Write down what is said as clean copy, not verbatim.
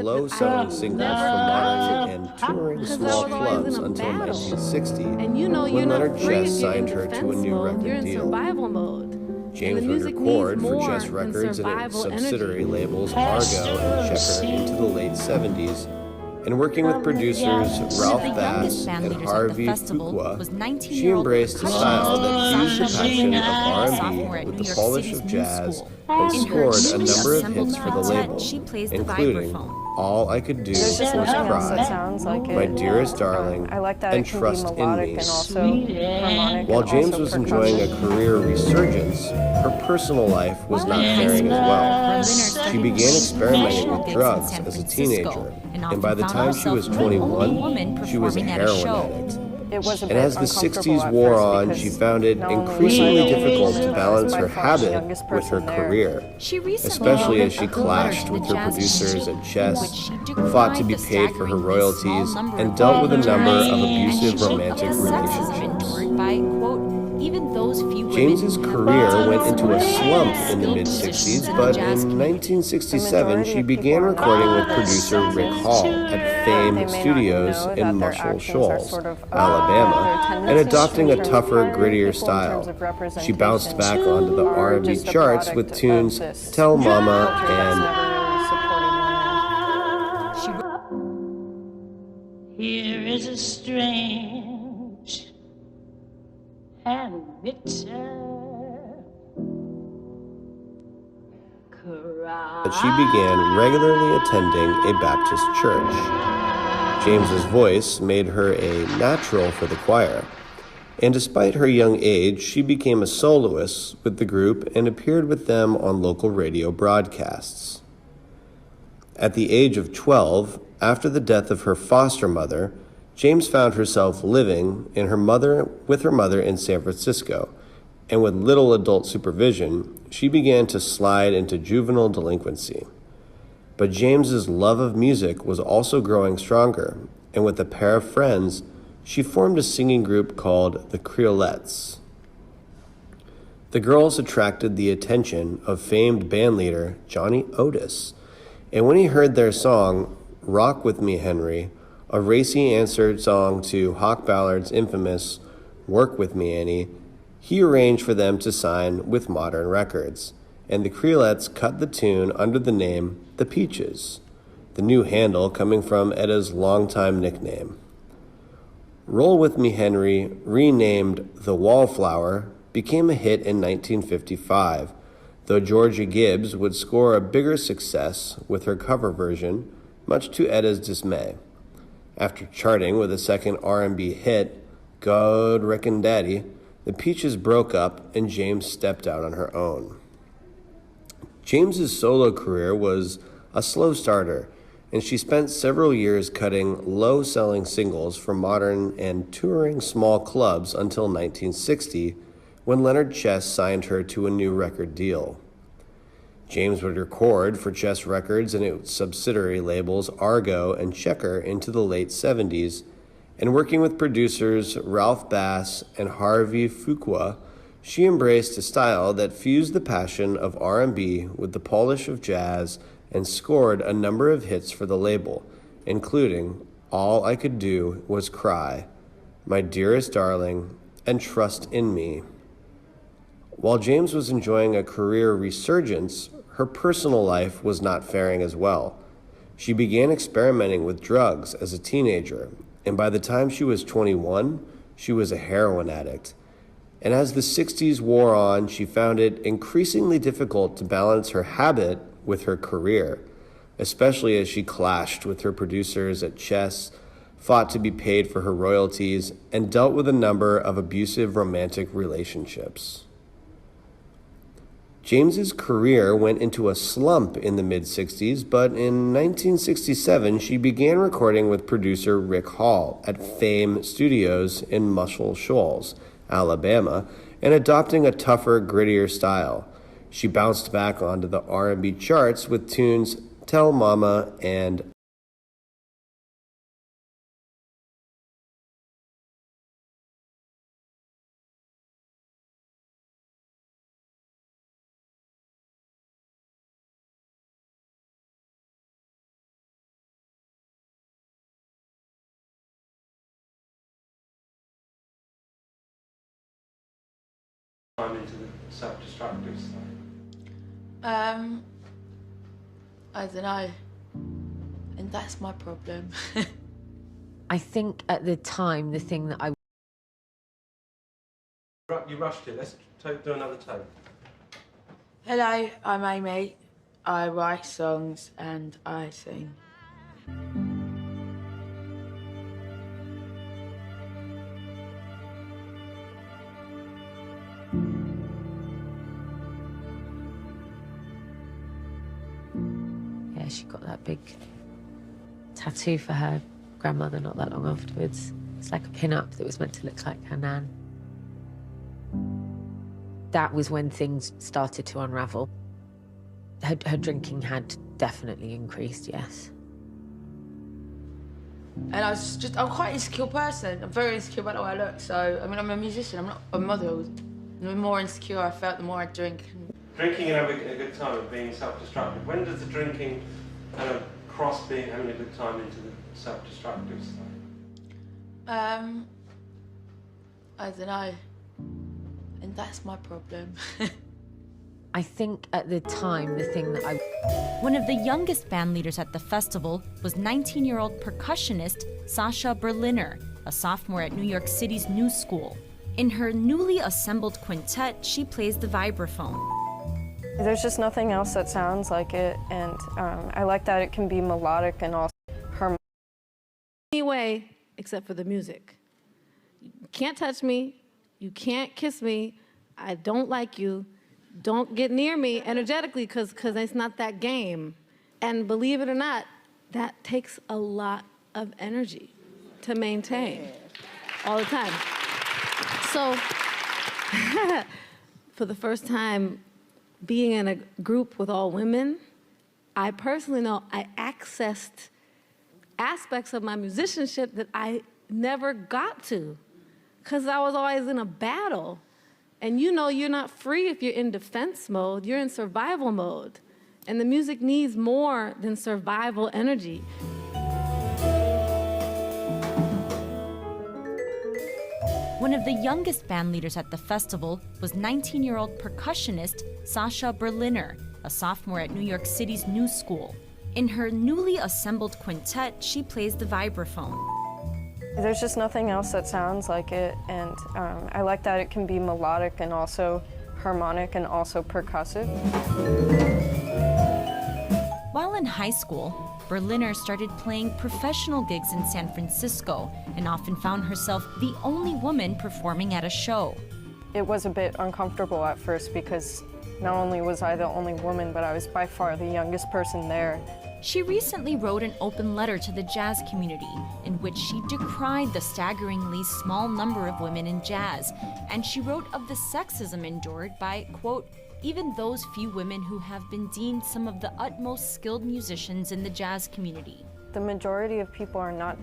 low-selling singles for modern and touring small clubs until battle. 1960, And you're when not Leonard free Chess if you're in signed her to a defense new mode. You're record in deal. survival mode. James and the would music record needs for more Chess than Records and its survival subsidiary energy. labels Argo and Checker into the late 70s, and working with producers Ralph One of the Bass youngest band and leaders at the Harvey festival Fuqua, was she 19-year-old embraced a percussionist style that fused the Sasha passion of sophomore R&B at with New the York polish City's of New jazz School. and In her scored a newly number of assembled hits for the quintet, label, she plays the including vibraphone. All I Could Do There's Was just nothing else that Cry, sounds like My it. Dearest Darling, I like that and it can Trust be in melodic Me. and also harmonic. While and James also was enjoying a percussive. career resurgence, her personal life was not faring as well. She began experimenting with drugs as a teenager, and by the time she was 21, she was a heroin addict. It was a And bit as the uncomfortable 60s at wore first on, because she found it not only was I increasingly the difficult oldest, to but I balance was by her far the habit youngest with her person there. career, She recently especially wrote as she a clashed letter with to her the jazz producers musician, at Chess, which she fought to decried be the paid for her staggeringly royalties, small number and of dealt with a women number of and she abusive wrote romantic of the sexism relationships. endured by, quote, even those few women James's who have career been went into a slump in the skilled mid-60s, musicians in the but jazz in community. 1967 she of people began are not recording with very producer Rick successful. Hall at Fame They may Studios not know in that their Muscle actions are Shoals, sort of, Alabama, their and tendencies adopting in a terms of tougher, hiring grittier people in terms style. of representation She bounced back onto the are R&B just a charts with product tunes of this Tell Mama culture that's and never really supported women. Here is a strange and bitter cry. that she began regularly attending a Baptist church. James's voice made her a natural for the choir, and despite her young age, she became a soloist with the group and appeared with them on local radio broadcasts. At the age of 12, after the death of her foster mother, James found herself living with her mother in San Francisco, and with little adult supervision, she began to slide into juvenile delinquency. But James's love of music was also growing stronger, and with a pair of friends, she formed a singing group called the Creolettes. The girls attracted the attention of famed bandleader Johnny Otis, and when he heard their song, Rock With Me, Henry, a racy answered song to Hawk Ballard's infamous Work With Me, Annie, he arranged for them to sign with Modern Records, and the Creolettes cut the tune under the name The Peaches, the new handle coming from Etta's longtime nickname. Roll With Me, Henry, renamed The Wallflower, became a hit in 1955, though Georgia Gibbs would score a bigger success with her cover version, much to Etta's dismay. After charting with a second R&B hit, God Reckin' Daddy, the Peaches broke up and James stepped out on her own. James's solo career was a slow starter, and she spent several years cutting low-selling singles for modern and touring small clubs until 1960, when Leonard Chess signed her to a new record deal. James would record for Chess Records and its subsidiary labels Argo and Checker into the late 70s, and working with producers Ralph Bass and Harvey Fuqua, she embraced a style that fused the passion of R&B with the polish of jazz and scored a number of hits for the label, including All I Could Do Was Cry, My Dearest Darling, and Trust in Me. While James was enjoying a career resurgence, her personal life was not faring as well. She began experimenting with drugs as a teenager, and by the time she was 21, she was a heroin addict. And as the 60s wore on, she found it increasingly difficult to balance her habit with her career, especially as she clashed with her producers at Chess, fought to be paid for her royalties, and dealt with a number of abusive romantic relationships. James's career went into a slump in the mid-60s, but in 1967 she began recording with producer Rick Hall at Fame Studios in Muscle Shoals, Alabama, and adopting a tougher, grittier style. She bounced back onto the R&B charts with tunes Tell Mama and I'm into the self-destructive side. I don't know. And that's my problem. I think at the time, the thing that I... You rushed it. Let's do another take. Hello, I'm Amy. I write songs and I sing. Yeah, she got that big tattoo for her grandmother not that long afterwards. It's like a pin-up that was meant to look like her nan. That was when things started to unravel. Her drinking had definitely increased, yes. And I'm quite an insecure person. I'm very insecure about the way I look. So, I mean, I'm a musician, I'm not a model. The more insecure I felt, the more I drink. Drinking and having a good time and being self-destructive. When does the drinking kind of cross being having a good time into the self-destructive side? I don't know. And that's my problem. I think at the time, the thing that I... One of the youngest band leaders at the festival was 19-year-old percussionist Sasha Berliner, a sophomore at New York City's New School. In her newly assembled quintet, she plays the vibraphone. There's just nothing else that sounds like it, and I like that it can be melodic and also harmonic. Anyway, except for the music. You can't touch me, you can't kiss me, I don't like you, don't get near me energetically because it's not that game. And believe it or not, that takes a lot of energy to maintain all the time. So for the first time being in a group with all women, I personally know I accessed aspects of my musicianship that I never got to because I was always in a battle. And you know you're not free if you're in defense mode, you're in survival mode. And the music needs more than survival energy. One of the youngest band leaders at the festival was 19-year-old percussionist Sasha Berliner, a sophomore at New York City's New School. In her newly assembled quintet, she plays the vibraphone. There's just nothing else that sounds like it, and I like that it can be melodic and also harmonic and also percussive. While in high school, Berliner started playing professional gigs in San Francisco and often found herself the only woman performing at a show. It was a bit uncomfortable at first because not only was I the only woman, but I was by far the youngest person there. She recently wrote an open letter to the jazz community in which she decried the staggeringly small number of women in jazz, and she wrote of the sexism endured by, quote, even those few women who have been deemed some of the utmost skilled musicians in the jazz community. The majority of people are not